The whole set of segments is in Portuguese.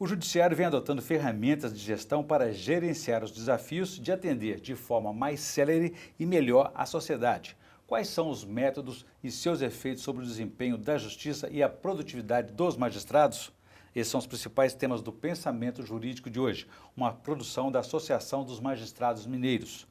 O Judiciário vem adotando ferramentas de gestão para gerenciar os desafios de atender de forma mais célere e melhor a sociedade. Quais são os métodos e seus efeitos sobre o desempenho da Justiça e a produtividade dos magistrados? Esses são os principais temas do Pensamento Jurídico de hoje, uma produção da Associação dos Magistrados Mineiros,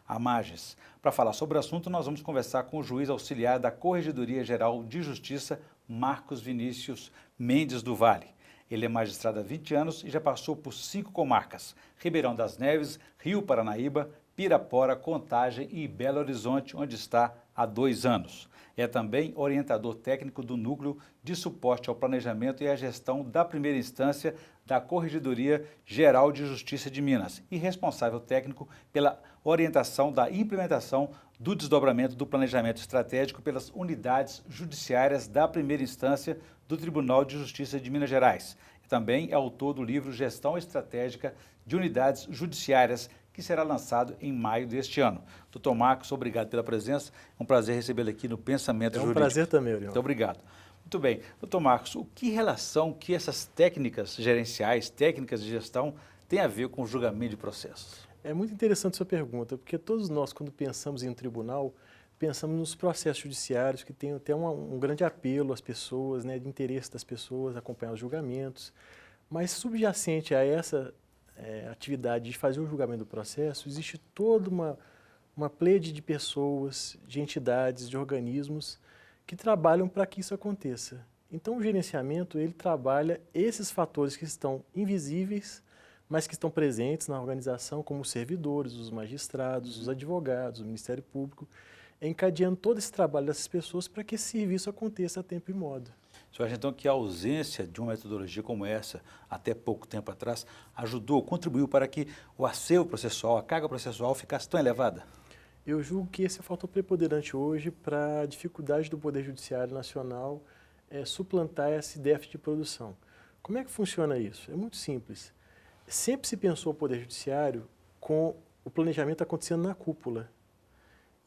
a MAGES. Para falar sobre o assunto, nós vamos conversar com o juiz auxiliar da Corregedoria Geral de Justiça, Marcos Vinícius Mendes do Vale. Ele é magistrado há 20 anos e já passou por 5 comarcas: Ribeirão das Neves, Rio Paranaíba, Pirapora, Contagem e Belo Horizonte, onde está há 2 anos. É também orientador técnico do Núcleo de Suporte ao Planejamento e à Gestão da Primeira Instância da Corregedoria Geral de Justiça de Minas e responsável técnico pela orientação da implementação do desdobramento do planejamento estratégico pelas unidades judiciárias da Primeira Instância do Tribunal de Justiça de Minas Gerais. Também é autor do livro Gestão Estratégica de Unidades Judiciárias, que será lançado em maio deste ano. Doutor Marcos, obrigado pela presença. É um prazer recebê-lo aqui no Pensamento Jurídico. É um prazer também, Orion. Muito obrigado. Muito bem. Doutor Marcos, que relação que essas técnicas gerenciais, técnicas de gestão, têm a ver com o julgamento de processos? É muito interessante sua pergunta, porque todos nós, quando pensamos em um tribunal, pensamos nos processos judiciários, que tem até um grande apelo às pessoas, né, de interesse das pessoas, acompanhar os julgamentos. Mas subjacente a essa atividade de fazer o julgamento do processo, existe toda uma plede de pessoas, de entidades, de organismos que trabalham para que isso aconteça. Então, o gerenciamento, ele trabalha esses fatores que estão invisíveis, mas que estão presentes na organização, como os servidores, os magistrados, os advogados, o Ministério Público, encadeando todo esse trabalho dessas pessoas para que esse serviço aconteça a tempo e modo. Você acha então que a ausência de uma metodologia como essa, até pouco tempo atrás, ajudou, contribuiu para que o acervo processual, a carga processual ficasse tão elevada? Eu julgo que esse é o fator preponderante hoje para a dificuldade do Poder Judiciário Nacional suplantar esse déficit de produção. Como é que funciona isso? É muito simples. Sempre se pensou o Poder Judiciário com o planejamento acontecendo na cúpula.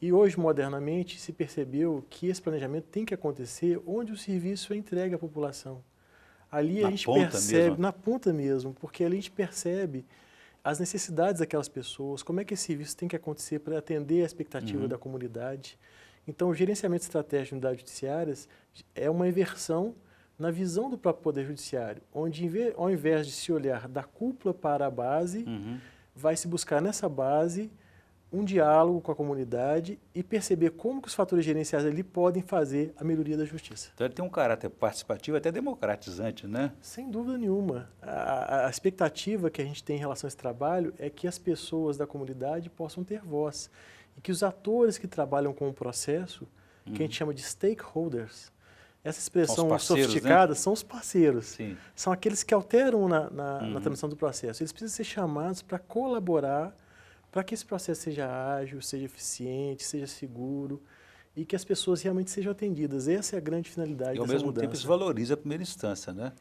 E hoje, modernamente, se percebeu que esse planejamento tem que acontecer onde o serviço é entregue à população. Ali a gente percebe, na ponta mesmo, porque ali a gente percebe as necessidades daquelas pessoas, como é que esse serviço tem que acontecer para atender a expectativa da comunidade. Então, o gerenciamento estratégico de unidades judiciárias é uma inversão na visão do próprio Poder Judiciário, onde, ao invés de se olhar da cúpula para a base, vai se buscar nessa base um diálogo com a comunidade e perceber como que os fatores gerenciais ali podem fazer a melhoria da justiça. Então ele tem um caráter participativo, até democratizante, né? Sem dúvida nenhuma. A expectativa que a gente tem em relação a esse trabalho é que as pessoas da comunidade possam ter voz e que os atores que trabalham com o processo, que a gente chama de stakeholders, essa expressão sofisticada, né? São os parceiros. Sim. São aqueles que alteram na tramitação do processo. Eles precisam ser chamados para colaborar para que esse processo seja ágil, seja eficiente, seja seguro e que as pessoas realmente sejam atendidas. Essa é a grande finalidade dessa mudança. E ao mesmo tempo isso valoriza a primeira instância, né?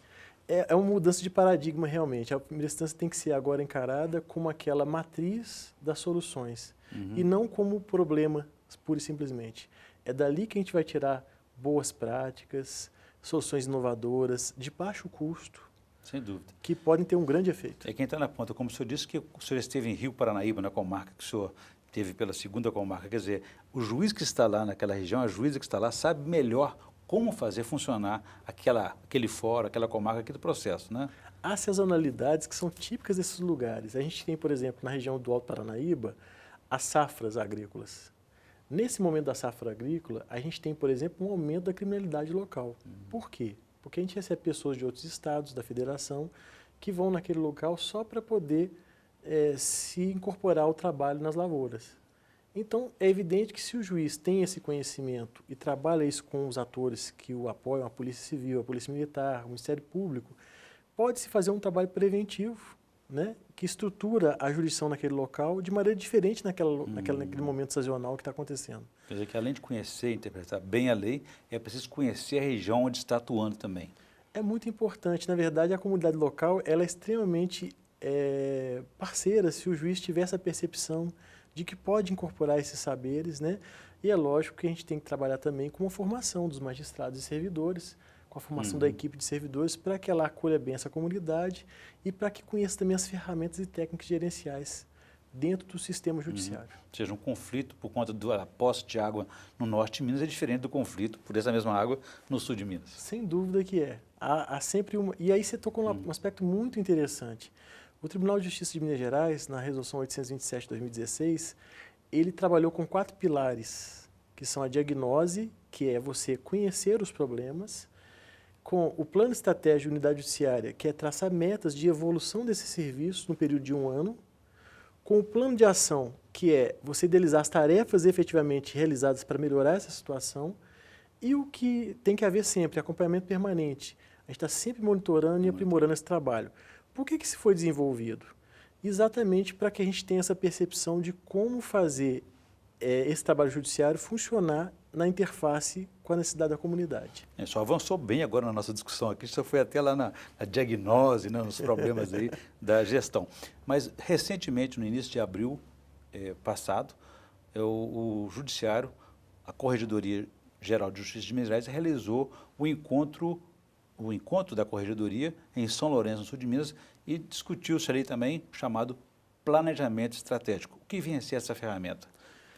É uma mudança de paradigma realmente. A primeira instância tem que ser agora encarada como aquela matriz das soluções e não como problema, pura e simplesmente. É dali que a gente vai tirar boas práticas, soluções inovadoras, de baixo custo, sem dúvida, que podem ter um grande efeito. É quem está na ponta, como o senhor disse que o senhor esteve em Rio Paranaíba, na comarca que o senhor teve pela segunda comarca, quer dizer, o juiz que está lá naquela região, a juíza que está lá, sabe melhor como fazer funcionar aquele fórum, aquela comarca, aquele processo, né? Há sazonalidades que são típicas desses lugares. A gente tem, por exemplo, na região do Alto Paranaíba, as safras agrícolas. Nesse momento da safra agrícola, a gente tem, por exemplo, um aumento da criminalidade local. Por quê? Porque a gente recebe pessoas de outros estados, da federação, que vão naquele local só para poder se incorporar ao trabalho nas lavouras. Então, é evidente que se o juiz tem esse conhecimento e trabalha isso com os atores que o apoiam, a Polícia Civil, a Polícia Militar, o Ministério Público, pode-se fazer um trabalho preventivo, né, que estrutura a jurisdição naquele local de maneira diferente naquele momento sazonal que está acontecendo. Quer dizer que além de conhecer e interpretar bem a lei, é preciso conhecer a região onde está atuando também. É muito importante. Na verdade, a comunidade local ela é extremamente parceira se o juiz tiver essa percepção de que pode incorporar esses saberes, né? E é lógico que a gente tem que trabalhar também com a formação dos magistrados e servidores, com a formação da equipe de servidores, para que ela acolha bem essa comunidade e para que conheça também as ferramentas e técnicas gerenciais dentro do sistema judiciário. Ou seja, um conflito por conta da posse de água no norte de Minas é diferente do conflito por essa mesma água no sul de Minas. Sem dúvida que é. Há sempre uma... E aí você tocou num aspecto muito interessante. O Tribunal de Justiça de Minas Gerais, na Resolução 827 de 2016, ele trabalhou com 4 pilares, que são a diagnose, que é você conhecer os problemas, com o plano estratégico de unidade judiciária, que é traçar metas de evolução desse serviço no período de 1 ano, com o plano de ação, que é você idealizar as tarefas efetivamente realizadas para melhorar essa situação, e o que tem que haver sempre, acompanhamento permanente. A gente está sempre monitorando e aprimorando esse trabalho. Por que isso foi desenvolvido? Exatamente para que a gente tenha essa percepção de como fazer esse trabalho judiciário funcionar na interface com a necessidade da comunidade. Só avançou bem agora na nossa discussão aqui, só foi até lá na diagnose, né, nos problemas aí da gestão. Mas, recentemente, no início de abril passado, o Judiciário, a Corregedoria Geral de Justiça de Minas Gerais, realizou o encontro da Corregedoria em São Lourenço, no sul de Minas, e discutiu-se ali também o chamado planejamento estratégico. O que vinha a ser essa ferramenta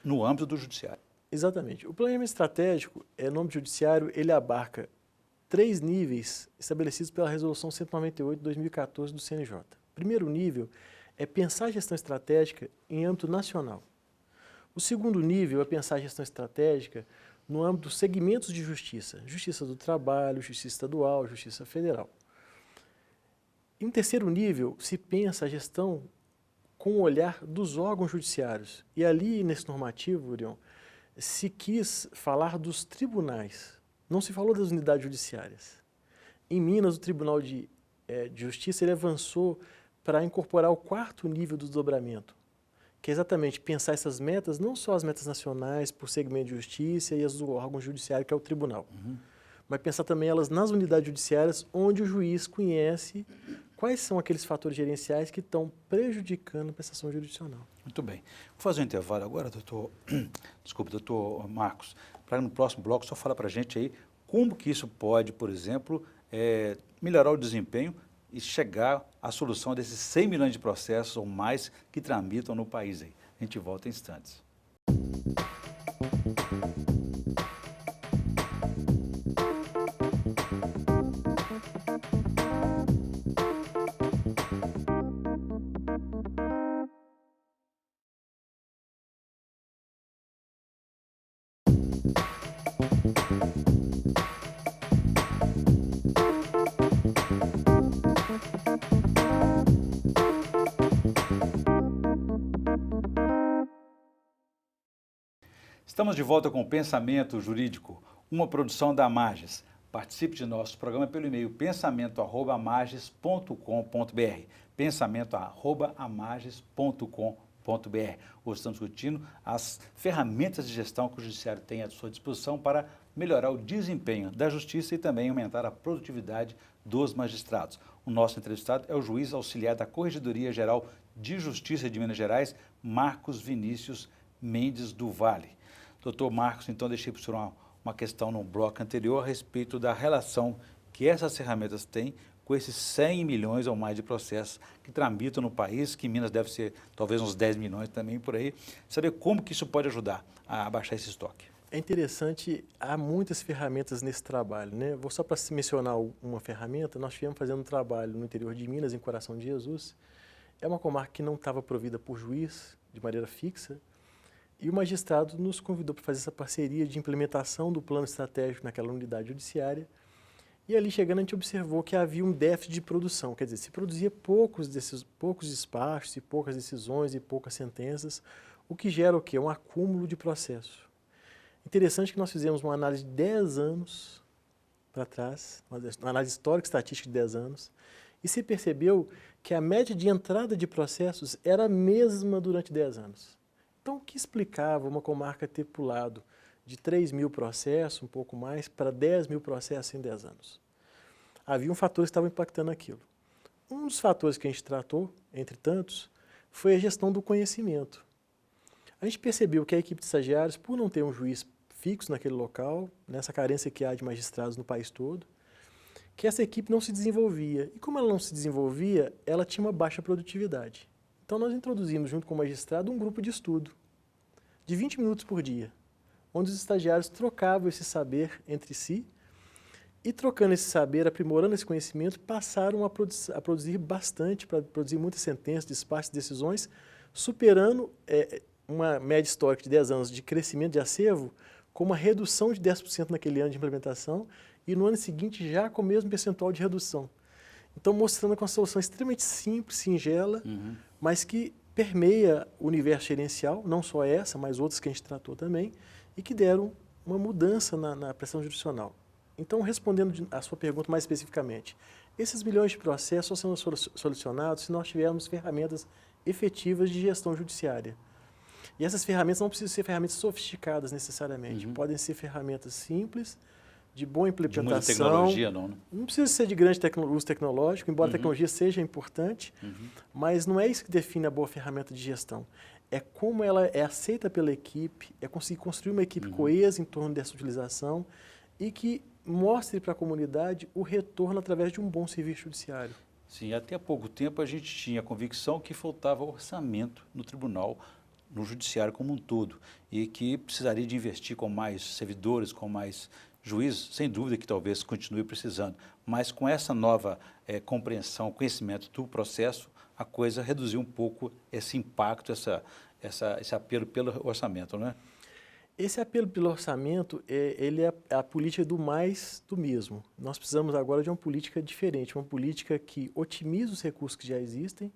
no âmbito do Judiciário? Exatamente. O planejamento estratégico, no âmbito judiciário, ele abarca 3 níveis estabelecidos pela Resolução 198 de 2014 do CNJ. O primeiro nível é pensar a gestão estratégica em âmbito nacional. O segundo nível é pensar a gestão estratégica no âmbito dos segmentos de justiça, justiça do trabalho, justiça estadual, justiça federal. Em terceiro nível, se pensa a gestão com o olhar dos órgãos judiciários. E ali, nesse normativo, Urion, se quis falar dos tribunais, não se falou das unidades judiciárias. Em Minas, o Tribunal de Justiça ele avançou para incorporar o 4º nível do desdobramento, que é exatamente pensar essas metas, não só as metas nacionais por segmento de justiça e as do órgão judiciário, que é o tribunal, mas pensar também elas nas unidades judiciárias, onde o juiz conhece quais são aqueles fatores gerenciais que estão prejudicando a prestação jurisdicional. Muito bem. Vou fazer um intervalo agora, doutor Marcos, para no próximo bloco só falar para a gente aí como que isso pode, por exemplo, melhorar o desempenho e chegar à solução desses 100 milhões de processos ou mais que tramitam no país aí. A gente volta em instantes. Estamos de volta com o Pensamento Jurídico, uma produção da Amages. Participe de nosso programa pelo e-mail pensamento@amages.com.br, pensamento@amages.com.br. Hoje estamos discutindo as ferramentas de gestão que o Judiciário tem à sua disposição para melhorar o desempenho da Justiça e também aumentar a produtividade dos magistrados. O nosso entrevistado é o juiz auxiliar da Corregedoria Geral de Justiça de Minas Gerais, Marcos Vinícius Mendes do Vale. Doutor Marcos, então deixei para o senhor uma questão no bloco anterior a respeito da relação que essas ferramentas têm com esses 100 milhões ou mais de processos que tramitam no país, que em Minas deve ser talvez uns 10 milhões também por aí. Saber como que isso pode ajudar a baixar esse estoque. É interessante, há muitas ferramentas nesse trabalho, né? Vou só para mencionar uma ferramenta, nós estivemos fazendo um trabalho no interior de Minas, em Coração de Jesus. É uma comarca que não estava provida por juiz de maneira fixa, e o magistrado nos convidou para fazer essa parceria de implementação do plano estratégico naquela unidade judiciária. E ali chegando a gente observou que havia um déficit de produção, quer dizer, se produzia poucos despachos, e poucas decisões e poucas sentenças, o que gera o quê? Um acúmulo de processo. Interessante que nós fizemos uma análise de 10 anos para trás, uma análise histórica e estatística de 10 anos, e se percebeu que a média de entrada de processos era a mesma durante 10 anos. Então, o que explicava uma comarca ter pulado de 3 mil processos, um pouco mais, para 10 mil processos em 10 anos? Havia um fator que estava impactando aquilo. Um dos fatores que a gente tratou entre tantos, foi a gestão do conhecimento. A gente percebeu que a equipe de estagiários, por não ter um juiz fixo naquele local, nessa carência que há de magistrados no país todo, que essa equipe não se desenvolvia. E como ela não se desenvolvia, ela tinha uma baixa produtividade. Então nós introduzimos, junto com o magistrado, um grupo de estudo, de 20 minutos por dia, onde os estagiários trocavam esse saber entre si e, trocando esse saber, aprimorando esse conhecimento, passaram a produzir bastante, para produzir muitas sentenças, despachos, decisões, superando uma média histórica de 10 anos de crescimento de acervo, com uma redução de 10% naquele ano de implementação e no ano seguinte já com o mesmo percentual de redução. Então, mostrando que é uma solução extremamente simples, singela, mas que permeia o universo gerencial, não só essa, mas outras que a gente tratou também, e que deram uma mudança na prestação jurisdicional. Então, respondendo a sua pergunta mais especificamente, esses milhões de processos só serão solucionados se nós tivermos ferramentas efetivas de gestão judiciária. E essas ferramentas não precisam ser ferramentas sofisticadas necessariamente, podem ser ferramentas simples, de boa implementação. De muita tecnologia, não, né? Não precisa ser de grande uso tecnológico, embora a tecnologia seja importante, mas não é isso que define a boa ferramenta de gestão. É como ela é aceita pela equipe, é conseguir construir uma equipe coesa em torno dessa utilização e que mostre para a comunidade o retorno através de um bom serviço judiciário. Sim, até há pouco tempo a gente tinha a convicção que faltava orçamento no tribunal, no judiciário como um todo, e que precisaria de investir com mais servidores, com mais juízes, sem dúvida que talvez continue precisando, mas com essa nova compreensão, conhecimento do processo, a coisa reduziu um pouco esse impacto, esse apelo pelo orçamento, não é? Esse apelo pelo orçamento, ele é a política do mais do mesmo. Nós precisamos agora de uma política diferente, uma política que otimize os recursos que já existem,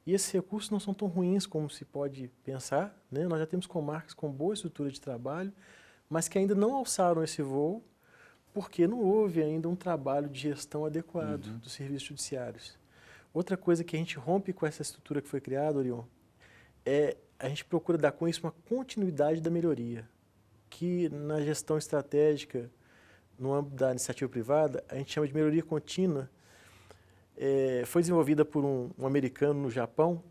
e esses recursos não são tão ruins como se pode pensar, né? Nós já temos comarcas com boa estrutura de trabalho, mas que ainda não alçaram esse voo, porque não houve ainda um trabalho de gestão adequado dos serviços judiciários. Outra coisa que a gente rompe com essa estrutura que foi criada, Orion, é a gente procura dar com isso uma continuidade da melhoria, que na gestão estratégica, no âmbito da iniciativa privada, a gente chama de melhoria contínua. Foi desenvolvida por um americano no Japão,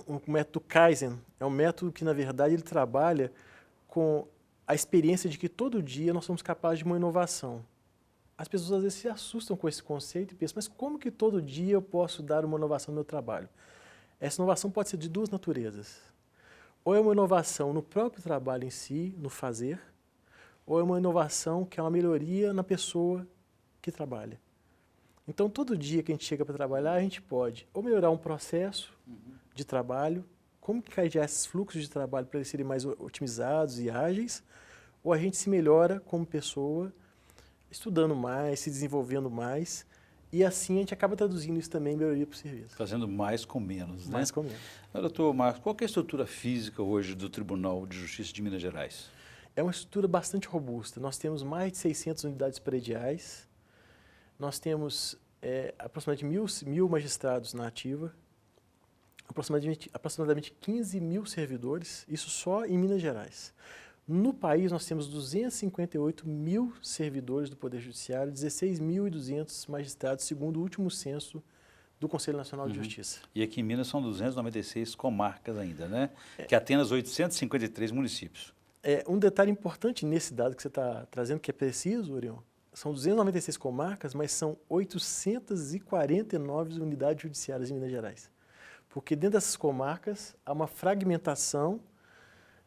um método Kaizen. É um método que, na verdade, ele trabalha com a experiência de que todo dia nós somos capazes de uma inovação. As pessoas às vezes se assustam com esse conceito e pensam, mas como que todo dia eu posso dar uma inovação no meu trabalho? Essa inovação pode ser de duas naturezas. Ou é uma inovação no próprio trabalho em si, no fazer, ou é uma inovação que é uma melhoria na pessoa que trabalha. Então, todo dia que a gente chega para trabalhar, a gente pode ou melhorar um processo de trabalho, como que cair esses fluxos de trabalho para eles serem mais otimizados e ágeis, ou a gente se melhora como pessoa, estudando mais, se desenvolvendo mais, e assim a gente acaba traduzindo isso também em melhoria para o serviço. Fazendo mais com menos, né? Mais com menos. Doutor Marcos, qual que é a estrutura física hoje do Tribunal de Justiça de Minas Gerais? É uma estrutura bastante robusta. Nós temos mais de 600 unidades prediais, nós temos aproximadamente 1.000 magistrados na ativa, aproximadamente 15 mil servidores, isso só em Minas Gerais. No país, nós temos 258 mil servidores do Poder Judiciário, 16.200 magistrados, segundo o último censo do Conselho Nacional de Justiça. E aqui em Minas são 296 comarcas ainda, né? Que atendem aos 853 municípios. Um detalhe importante nesse dado que você está trazendo, que é preciso, Orion, são 296 comarcas, mas são 849 unidades judiciárias em Minas Gerais. Porque dentro dessas comarcas há uma fragmentação,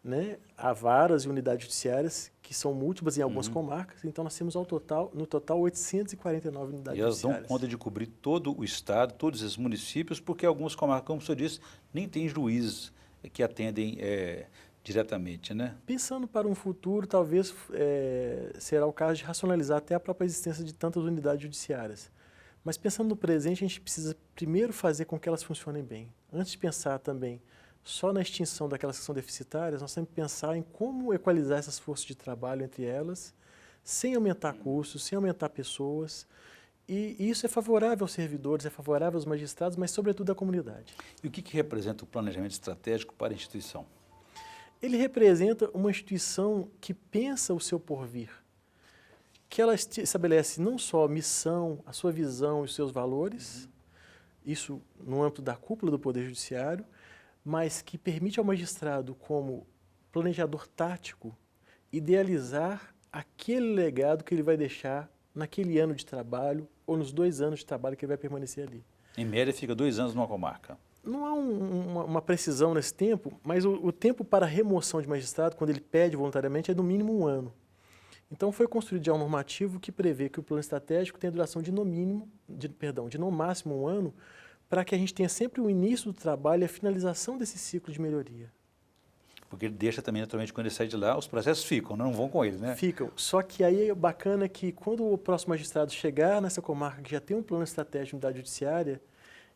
né? Há várias unidades judiciárias que são múltiplas em algumas comarcas, então nós temos no total 849 unidades judiciárias. E elas dão conta de cobrir todo o estado, todos esses municípios, porque algumas comarcas, como o senhor disse, nem tem juízes que atendem diretamente, né? Pensando para um futuro, talvez será o caso de racionalizar até a própria existência de tantas unidades judiciárias. Mas pensando no presente, a gente precisa primeiro fazer com que elas funcionem bem. Antes de pensar também só na extinção daquelas que são deficitárias, nós temos que pensar em como equalizar essas forças de trabalho entre elas, sem aumentar custos, sem aumentar pessoas. E isso é favorável aos servidores, é favorável aos magistrados, mas sobretudo à comunidade. E o que representa o planejamento estratégico para a instituição? Ele representa uma instituição que pensa o seu porvir, que ela estabelece não só a missão, a sua visão e os seus valores, isso no âmbito da cúpula do Poder Judiciário, mas que permite ao magistrado, como planejador tático, idealizar aquele legado que ele vai deixar naquele ano de trabalho ou nos 2 anos de trabalho que ele vai permanecer ali. Em média, fica 2 anos numa comarca. Não há uma precisão nesse tempo, mas o tempo para remoção de magistrado, quando ele pede voluntariamente, é no mínimo 1 ano. Então foi construído já um normativo que prevê que o plano estratégico tem a duração de no máximo 1 ano, para que a gente tenha sempre o início do trabalho e a finalização desse ciclo de melhoria. Porque ele deixa também, naturalmente, quando ele sai de lá, os processos ficam, não vão com ele, né? Ficam. Só que aí é bacana que quando o próximo magistrado chegar nessa comarca que já tem um plano estratégico de unidade judiciária,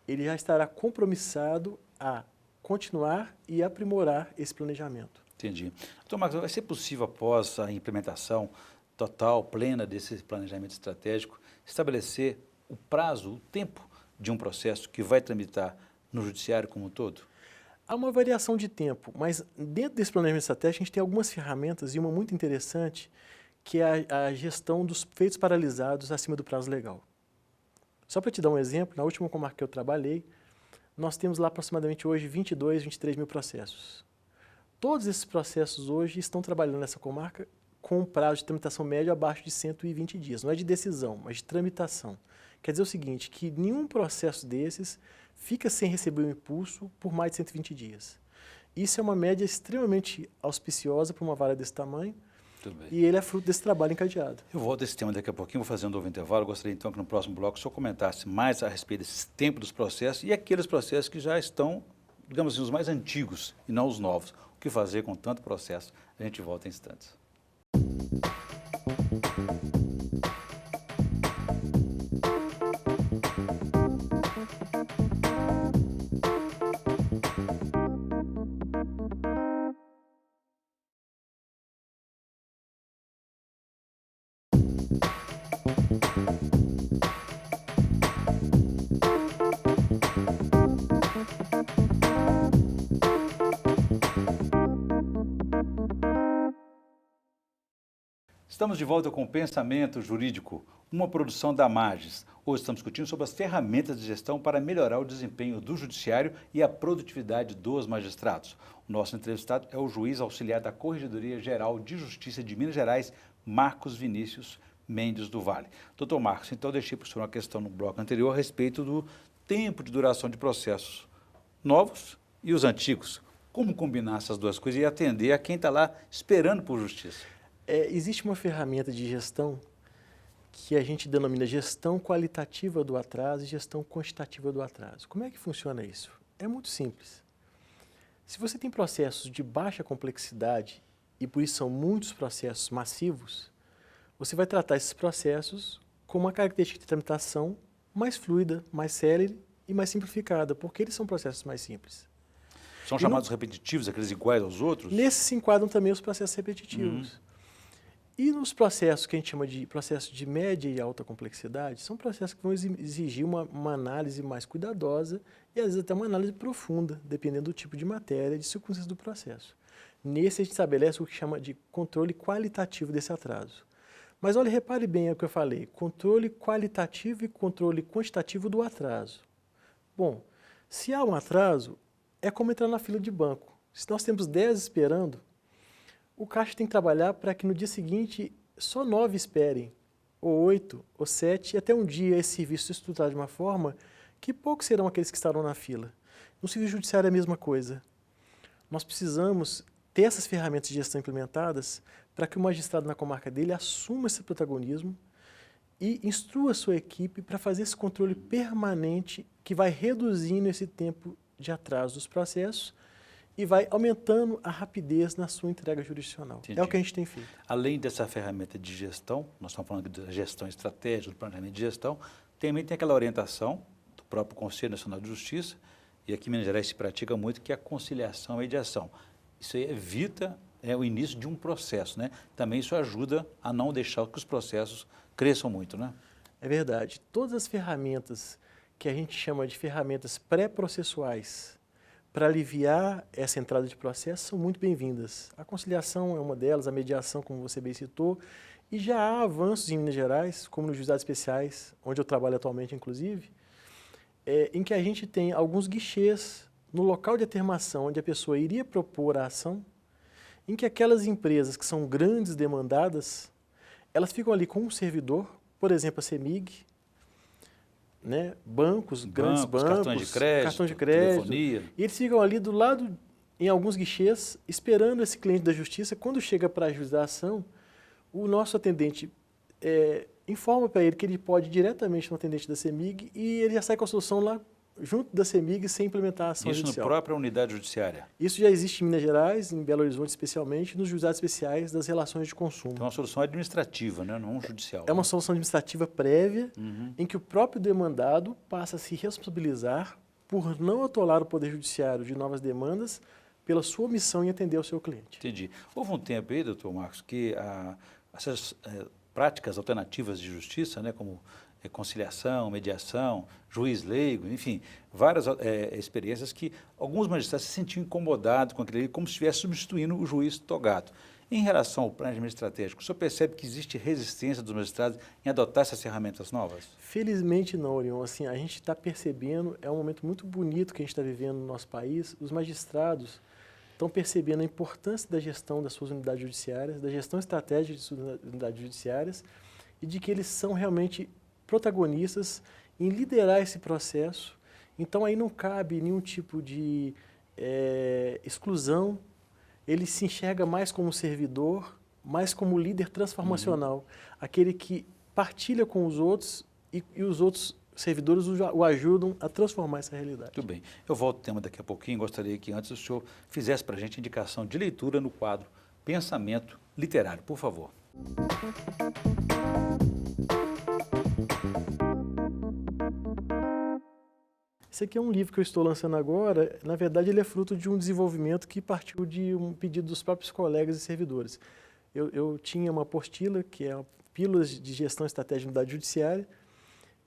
ele já estará compromissado a continuar e aprimorar esse planejamento. Entendi. Doutor Marcos, vai ser possível, após a implementação total, plena desse planejamento estratégico, estabelecer o prazo, o tempo de um processo que vai tramitar no judiciário como um todo? Há uma variação de tempo, mas dentro desse planejamento estratégico a gente tem algumas ferramentas e uma muito interessante, que é a gestão dos feitos paralisados acima do prazo legal. Só para te dar um exemplo, na última comarca que eu trabalhei, nós temos lá aproximadamente hoje 22, 23 mil processos. Todos esses processos hoje estão trabalhando nessa comarca com um prazo de tramitação médio abaixo de 120 dias. Não é de decisão, mas de tramitação. Quer dizer o seguinte, que nenhum processo desses fica sem receber um impulso por mais de 120 dias. Isso é uma média extremamente auspiciosa para uma vara desse tamanho, e ele é fruto desse trabalho encadeado. Eu volto a esse tema daqui a pouquinho, vou fazer um novo intervalo. Gostaria então que no próximo bloco o senhor comentasse mais a respeito desse tempo dos processos e aqueles processos que já estão, digamos assim, os mais antigos e não os novos. O que fazer com tanto processo? A gente volta em instantes. Estamos de volta com o Pensamento Jurídico, uma produção da Magis. Hoje estamos discutindo sobre as ferramentas de gestão para melhorar o desempenho do judiciário e a produtividade dos magistrados. O nosso entrevistado é o juiz auxiliar da Corregedoria Geral de Justiça de Minas Gerais, Marcos Vinícius Mendes do Vale. Doutor Marcos, então eu deixei para o senhor uma questão no bloco anterior a respeito do tempo de duração de processos novos e os antigos. Como combinar essas duas coisas e atender a quem está lá esperando por justiça? Existe uma ferramenta de gestão que a gente denomina gestão qualitativa do atraso e gestão quantitativa do atraso. Como é que funciona isso? É muito simples. Se você tem processos de baixa complexidade, e por isso são muitos processos massivos, você vai tratar esses processos com uma característica de tramitação mais fluida, mais célere e mais simplificada, porque eles são processos mais simples. São chamados repetitivos, aqueles iguais aos outros? Nesses se enquadram também os processos repetitivos. E nos processos que a gente chama de processos de média e alta complexidade, são processos que vão exigir uma análise mais cuidadosa e, às vezes, até uma análise profunda, dependendo do tipo de matéria e de circunstâncias do processo. Nesse, a gente estabelece o que chama de controle qualitativo desse atraso. Mas, olha, repare bem o que eu falei, controle qualitativo e controle quantitativo do atraso. Bom, se há um atraso, é como entrar na fila de banco. Se nós temos 10 esperando, o caixa tem que trabalhar para que no dia seguinte só 9 esperem, ou 8, ou 7, e até um dia esse serviço se estruturar de uma forma que poucos serão aqueles que estarão na fila. No serviço judiciário é a mesma coisa. Nós precisamos ter essas ferramentas de gestão implementadas para que o magistrado na comarca dele assuma esse protagonismo e instrua a sua equipe para fazer esse controle permanente que vai reduzindo esse tempo de atraso dos processos e vai aumentando a rapidez na sua entrega jurisdicional. Entendi. É o que a gente tem feito. Além dessa ferramenta de gestão, nós estamos falando da gestão estratégica, do planejamento de gestão, também tem aquela orientação do próprio Conselho Nacional de Justiça, e aqui em Minas Gerais se pratica muito, que é a conciliação e mediação. Isso aí evita o início de um processo, né? Também isso ajuda a não deixar que os processos cresçam muito, né? É verdade. Todas as ferramentas que a gente chama de ferramentas pré-processuais para aliviar essa entrada de processo são muito bem-vindas. A conciliação é uma delas, a mediação, como você bem citou, e já há avanços em Minas Gerais, como nos juizados especiais, onde eu trabalho atualmente, inclusive, em que a gente tem alguns guichês no local de atermação, onde a pessoa iria propor a ação, em que aquelas empresas que são grandes demandadas, elas ficam ali com um servidor, por exemplo, a CEMIG, né? Grandes bancos, cartão de crédito, telefonia. E eles ficam ali do lado, em alguns guichês, esperando esse cliente da justiça. Quando chega para ajuizar a ação, o nosso atendente informa para ele que ele pode ir diretamente no atendente da CEMIG e ele já sai com a solução lá junto da CEMIG sem implementar a ação judicial. Isso na própria unidade judiciária? Isso já existe em Minas Gerais, em Belo Horizonte especialmente, nos juizados especiais das relações de consumo. Então é uma solução administrativa, né? Não judicial. É uma solução administrativa prévia, em que o próprio demandado passa a se responsabilizar por não atolar o Poder Judiciário de novas demandas pela sua omissão em atender ao seu cliente. Entendi. Houve um tempo aí, doutor Marcos, que essas práticas alternativas de justiça, né, como conciliação, mediação, juiz leigo, enfim, várias experiências que alguns magistrados se sentiam incomodados com aquilo ali, como se estivesse substituindo o juiz togado. Em relação ao planejamento estratégico, o senhor percebe que existe resistência dos magistrados em adotar essas ferramentas novas? Felizmente não, Orion. Assim, a gente está percebendo, é um momento muito bonito que a gente está vivendo no nosso país, os magistrados estão percebendo a importância da gestão das suas unidades judiciárias, da gestão estratégica de suas unidades judiciárias e de que eles são realmente protagonistas em liderar esse processo. Então, aí não cabe nenhum tipo de exclusão. Ele se enxerga mais como servidor, mais como líder transformacional, aquele que partilha com os outros e os outros servidores o ajudam a transformar essa realidade. Muito bem. Eu volto ao tema daqui a pouquinho. Gostaria que antes o senhor fizesse para a gente indicação de leitura no quadro Pensamento Literário, por favor. Esse aqui é um livro que eu estou lançando agora. Na verdade, ele é fruto de um desenvolvimento que partiu de um pedido dos próprios colegas e servidores. Eu tinha uma apostila, que é Pílulas de Gestão Estratégica da Unidade Judiciária,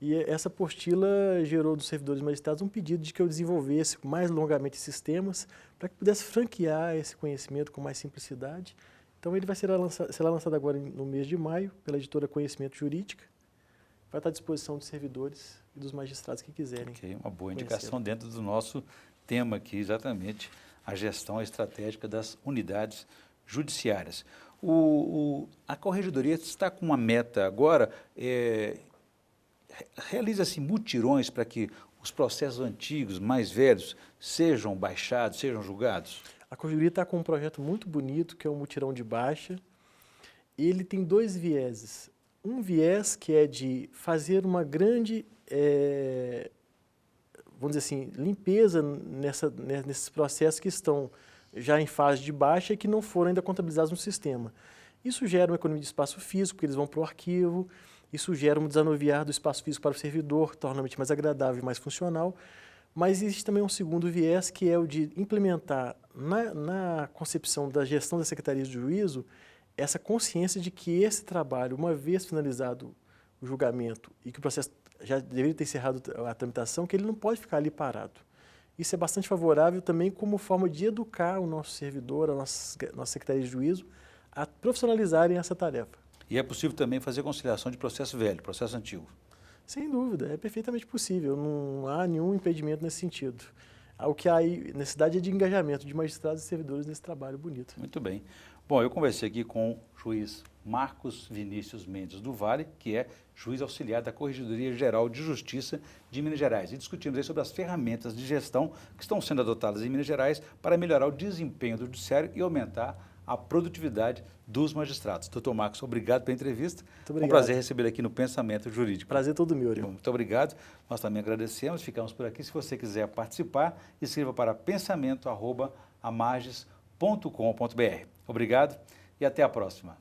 e essa apostila gerou dos servidores magistrados um pedido de que eu desenvolvesse mais longamente esses temas para que pudesse franquear esse conhecimento com mais simplicidade. Então, ele será lançado agora no mês de maio pela editora Conhecimento Jurídica. Vai estar à disposição dos servidores e dos magistrados que quiserem. Ok, uma boa indicação dentro do nosso tema aqui, exatamente, a gestão estratégica das unidades judiciárias. A Corregedoria está com uma meta agora, realiza-se mutirões para que os processos antigos, mais velhos, sejam baixados, sejam julgados? A Corregedoria está com um projeto muito bonito, que é o mutirão de baixa. Ele tem dois vieses. Um viés que é de fazer uma grande, vamos dizer assim, limpeza nesses processos que estão já em fase de baixa e que não foram ainda contabilizados no sistema. Isso gera uma economia de espaço físico, porque eles vão para o arquivo, isso gera um desanuviar do espaço físico para o servidor, torna o ambiente mais agradável e mais funcional. Mas existe também um segundo viés, que é o de implementar na concepção da gestão das secretarias de juízo essa consciência de que esse trabalho, uma vez finalizado o julgamento e que o processo já deveria ter encerrado a tramitação, que ele não pode ficar ali parado. Isso é bastante favorável também como forma de educar o nosso servidor, a nossa secretaria de juízo, a profissionalizarem essa tarefa. E é possível também fazer conciliação de processo velho, processo antigo? Sem dúvida, é perfeitamente possível, não há nenhum impedimento nesse sentido. O que há aí, necessidade é de engajamento de magistrados e servidores nesse trabalho bonito. Muito bem. Bom, eu conversei aqui com o juiz Marcos Vinícius Mendes do Vale, que é juiz auxiliar da Corregedoria Geral de Justiça de Minas Gerais, e discutimos aí sobre as ferramentas de gestão que estão sendo adotadas em Minas Gerais para melhorar o desempenho do judiciário e aumentar a produtividade dos magistrados. Doutor Marcos, obrigado pela entrevista. Muito obrigado. É um prazer recebê-lo aqui no Pensamento Jurídico. Prazer todo meu, irmão. Muito obrigado. Nós também agradecemos. Ficamos por aqui. Se você quiser participar, escreva para pensamento@amarges.com.br. Obrigado e até a próxima.